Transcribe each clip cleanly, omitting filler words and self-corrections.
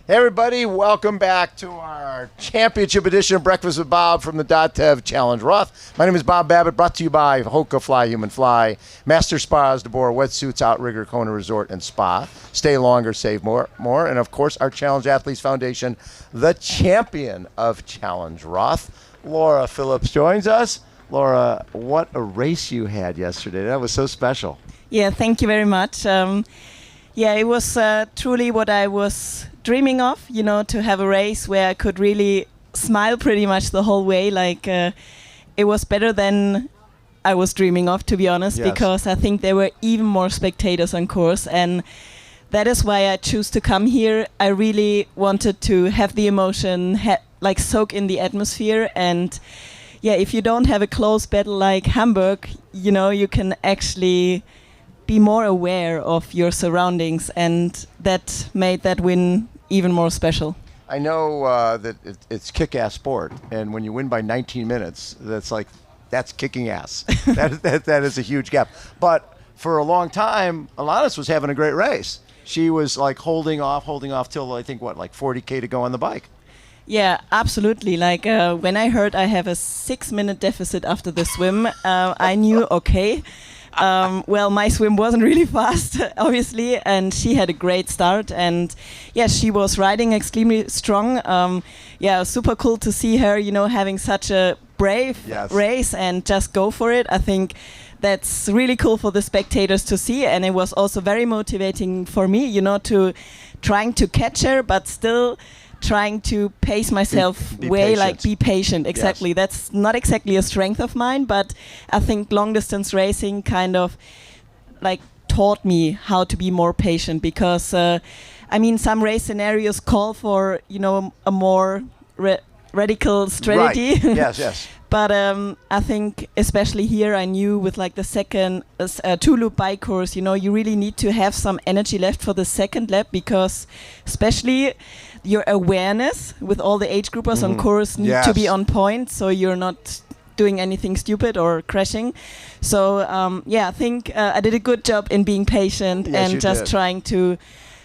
Hey everybody, welcome back to our championship edition of Breakfast with Bob from the .tev Challenge Roth. My name is Bob Babbitt, brought to you by HOKA Fly Human Fly, Master Spas, deboer, wetsuits, Outrigger, Kona Resort and Spa. Stay longer, save more, and of course our Challenge Athletes Foundation, the champion of Challenge Roth. Laura Phillips joins us. Laura, what a race you had yesterday. That was so special. Yeah, thank you very much. It was truly what I was dreaming of, to have a race where I could really smile pretty much the whole way. It was better than I was dreaming of, to be honest, Yes. because I think there were even more spectators on course, and that is why I choose to come here. I really wanted to have the emotion, soak in the atmosphere, and if you don't have a close battle like Hamburg, you can actually be more aware of your surroundings, and that made that win even more special. I know that it's kick-ass sport, and when you win by 19 minutes, that's kicking ass. that is a huge gap. But for a long time, Alanis was having a great race. She was holding off till I think 40K to go on the bike. Yeah, absolutely. When I heard I have a 6-minute deficit after the swim, I knew, okay. My swim wasn't really fast, obviously, and she had a great start, and she was riding extremely strong. Super cool to see her, having such a brave race and just go for it. I think that's really cool for the spectators to see, and it was also very motivating for me, to trying to catch her, but still trying to pace myself be patient. Exactly. Yes. That's not exactly a strength of mine, but I think long distance racing kind of taught me how to be more patient, because some race scenarios call for a more radical strategy. Right. Yes. But I think especially here, I knew with the second 2-loop bike course, you really need to have some energy left for the second lap, because especially your awareness with all the age groupers on course need to be on point, so you're not doing anything stupid or crashing. So I think I did a good job in being patient and just trying to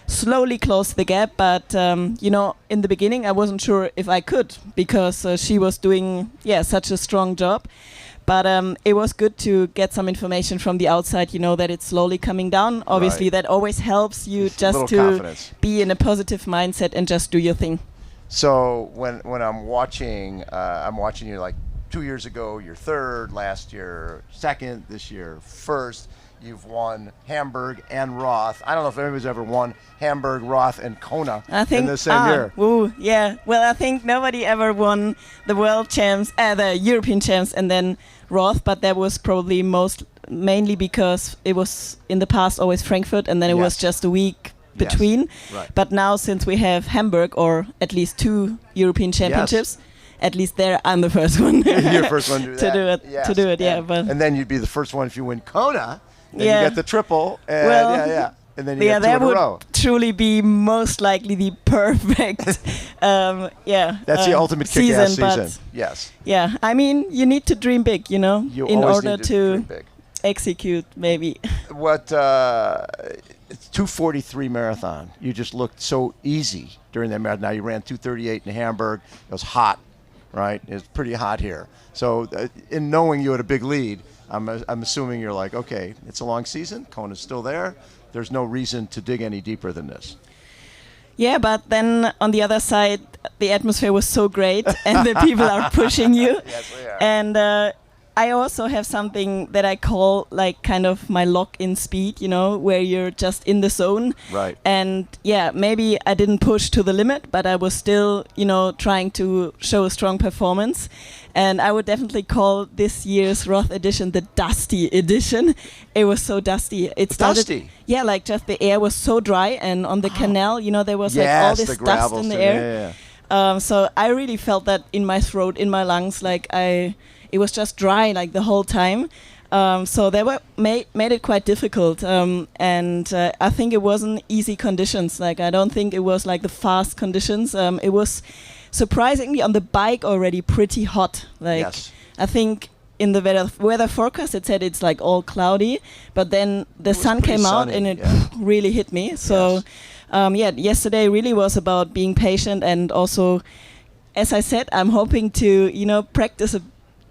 slowly close the gap. But in the beginning I wasn't sure if I could, because she was doing such a strong job. But it was good to get some information from the outside, that it's slowly coming down. Obviously, that always helps you just to confidence. Be in a positive mindset and just do your thing. So when I'm watching you 2 years ago, you're third, last year second, this year first. You've won Hamburg and Roth. I don't know if anybody's ever won Hamburg, Roth, and Kona in the same year. Well, I think nobody ever won the world champs, the European champs, and then Roth. But that was probably mainly because it was in the past always Frankfurt, and then it was just a week between. Yes. Right. But now, since we have Hamburg, or at least 2 European championships. At least there, I'm the first one. You're the first one to do that. To do it. But and then you'd be the first one if you win Kona. Then you get the triple, and and then you get 2 in a row. That would truly be most likely the perfect, That's the ultimate kick-ass season. Yes. Yeah, you need to dream big, in order to execute, maybe. It's 2:43 marathon. You just looked so easy during that marathon. Now you ran 2:38 in Hamburg. It was hot, right? It was pretty hot here. So in knowing you had a big lead, I'm assuming you're okay, it's a long season. Kona's still there. There's no reason to dig any deeper than this. Yeah, but then on the other side, the atmosphere was so great, and the people are pushing you. Yes, they are. And I also have something that I call kind of my lock-in speed, where you're just in the zone. Right. And maybe I didn't push to the limit, but I was still, trying to show a strong performance. And I would definitely call this year's Roth edition the dusty edition. It was so dusty. It started, dusty? Yeah, just the air was so dry, and on the canal, there was all this dust in the air. So I really felt that in my throat, in my lungs, it was just dry the whole time. So they made it quite difficult, and I think it wasn't easy conditions. I don't think it was the fast conditions. It was surprisingly on the bike already pretty hot. I think in the weather forecast it said it's like all cloudy, but then the sun came out and it really hit me. So yesterday really was about being patient, and also, as I said, I'm hoping to practice a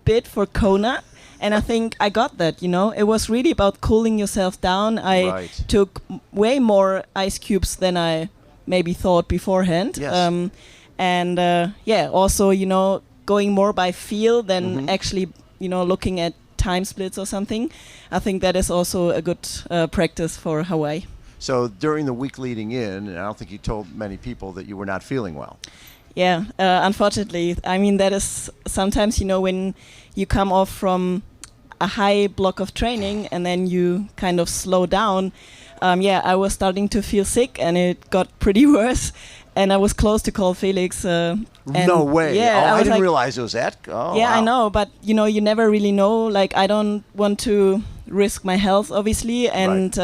bit for Kona. And I think I got that, It was really about cooling yourself down. I took way more ice cubes than I maybe thought beforehand. Yes. Also, going more by feel than actually, looking at time splits or something. I think that is also a good practice for Hawaii. So during the week leading in, and I don't think you told many people that you were not feeling well. Yeah, unfortunately. I mean, that is sometimes, when you come off from a high block of training and then you kind of slow down. I was starting to feel sick and it got pretty worse. And I was close to call Felix. No way. Yeah, I didn't realize it was that. Oh, yeah, wow. I know. But, you never really know. Like, I don't want to risk my health, obviously. And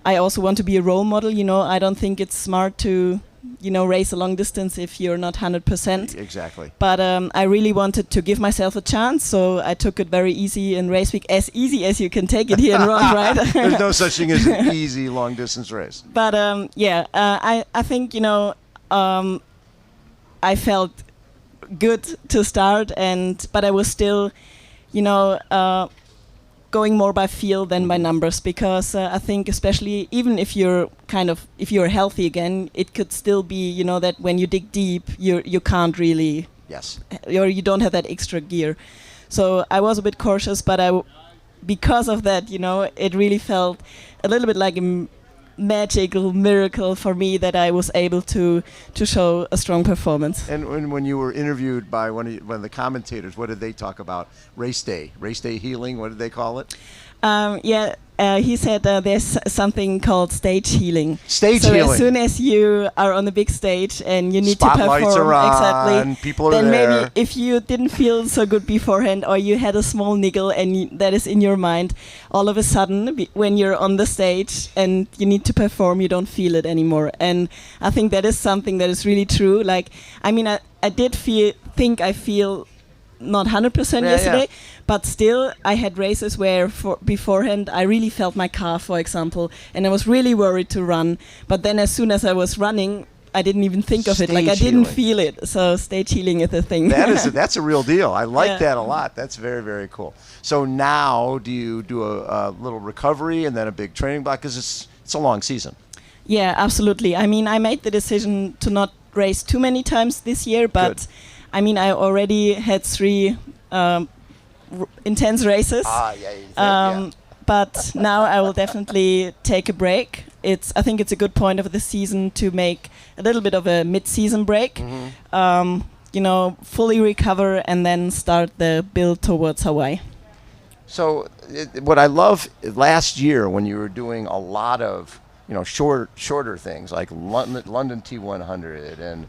I also want to be a role model. I don't think it's smart to race a long distance if you're not 100%. Exactly. But I really wanted to give myself a chance, so I took it very easy in race week, as easy as you can take it here in Roth, right? There's no such thing as an easy long distance race. But I think I felt good to start, but I was still, going more by feel than by numbers, because I think especially even if you're healthy again, it could still be that when you dig deep you can't really or you don't have that extra gear. So I was a bit cautious, but because of that it really felt a little bit like a magical miracle for me that I was able to show a strong performance. And when you were interviewed by one of the commentators, what did they talk about? Race day healing, what did they call it? He said there's something called stage healing. So as soon as you are on the big stage and you need Spotlights to perform, are on, exactly, people are then there. maybe if you didn't feel so good beforehand, or you had a small niggle and that is in your mind, all of a sudden when you're on the stage and you need to perform, you don't feel it anymore. And I think that is something that is really true. Like, I mean, I did think I feel not 100% yesterday, but still I had races where beforehand I really felt my calf, for example, and I was really worried to run, but then as soon as I was running I didn't even think of it, like I didn't feel it. So stage healing is a thing. That's a real deal. I like that a lot. That's very, very cool. So now do you do a little recovery and then a big training block, because it's a long season? Yeah, absolutely. I mean, I made the decision to not race too many times this year, but Good. I mean, I already had 3 intense races. But now I will definitely take a break. I think it's a good point of the season to make a little bit of a mid-season break. Fully recover and then start the build towards Hawaii. So what I love last year when you were doing a lot of shorter things like London T100 and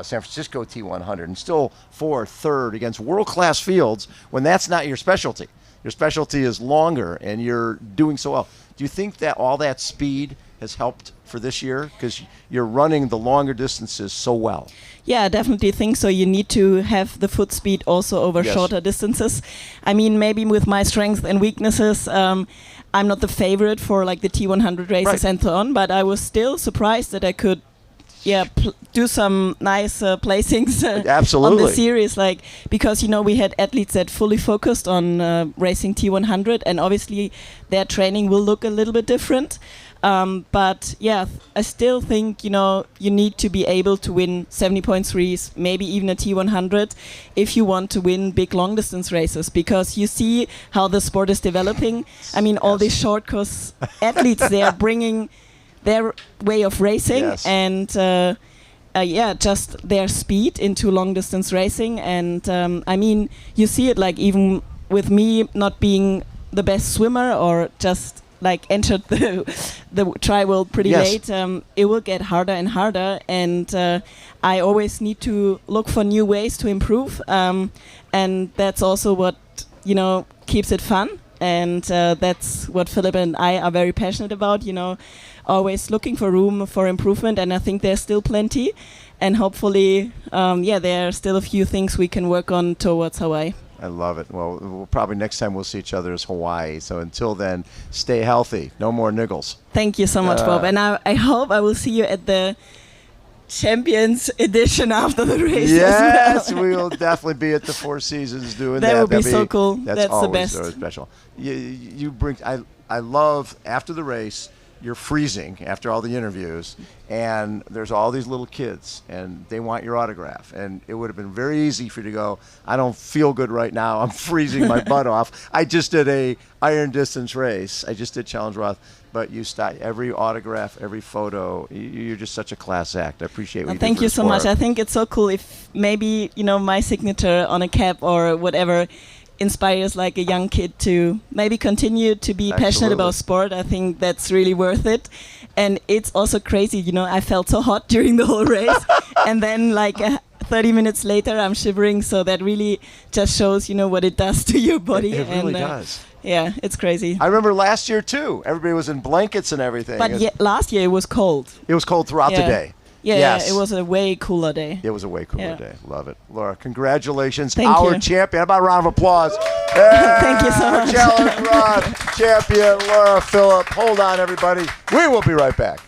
San Francisco T100, and still 4th, 3rd against world-class fields when that's not your specialty. Your specialty is longer, and you're doing so well. Do you think that all that speed has helped for this year? Because you're running the longer distances so well. Yeah, I definitely think so. You need to have the foot speed also over shorter distances. I mean, maybe with my strengths and weaknesses, I'm not the favorite for like the T100 races and so on, but I was still surprised that I could do some nice placings on the series, because we had athletes that fully focused on racing T100, and obviously their training will look a little bit different. But I still think you need to be able to win 70.3s, maybe even a T100, if you want to win big long distance races, because you see how the sport is developing. I mean, all these short course athletes, they are bringing their way of racing and just their speed into long distance racing. And I mean, you see it like even with me not being the best swimmer, or just like entered the tri-world pretty late, it will get harder and harder, and I always need to look for new ways to improve, and that's also what keeps it fun. And that's what Philipp and I are very passionate about, always looking for room for improvement. And I think there's still plenty. And hopefully, there are still a few things we can work on towards Hawaii. I love it. Well, we'll probably next time we'll see each other is Hawaii. So until then, stay healthy. No more niggles. Thank you so much, Bob. And I hope I will see you at the Champions Edition after the race. Yes, as well. we will definitely be at the Four Seasons doing that. That would be That'd so cool. That's the always best. so special. You bring. I love after the race. You're freezing after all the interviews, and there's all these little kids, and they want your autograph. And it would have been very easy for you to go, I don't feel good right now. I'm freezing my butt off. I just did a iron distance race. I just did Challenge Roth. But you start every autograph, every photo. You're just such a class act. I appreciate what you do Thank for you the so much. sport. I think it's so cool if maybe, my signature on a cap or whatever inspires like a young kid to maybe continue to be passionate about sport. I think that's really worth it. And it's also crazy, I felt so hot during the whole race. And then 30 minutes later I'm shivering. So that really just shows, what it does to your body. It really does. Yeah, it's crazy. I remember last year too. Everybody was in blankets and everything. But last year it was cold. It was cold throughout the day. Yeah, yes. It was a way cooler day. It was a way cooler day. Love it. Laura, congratulations. Thank Our you. champion. How about a round of applause? Thank you so much. Challenge Roth champion, Laura Philipp. Hold on, everybody. We will be right back.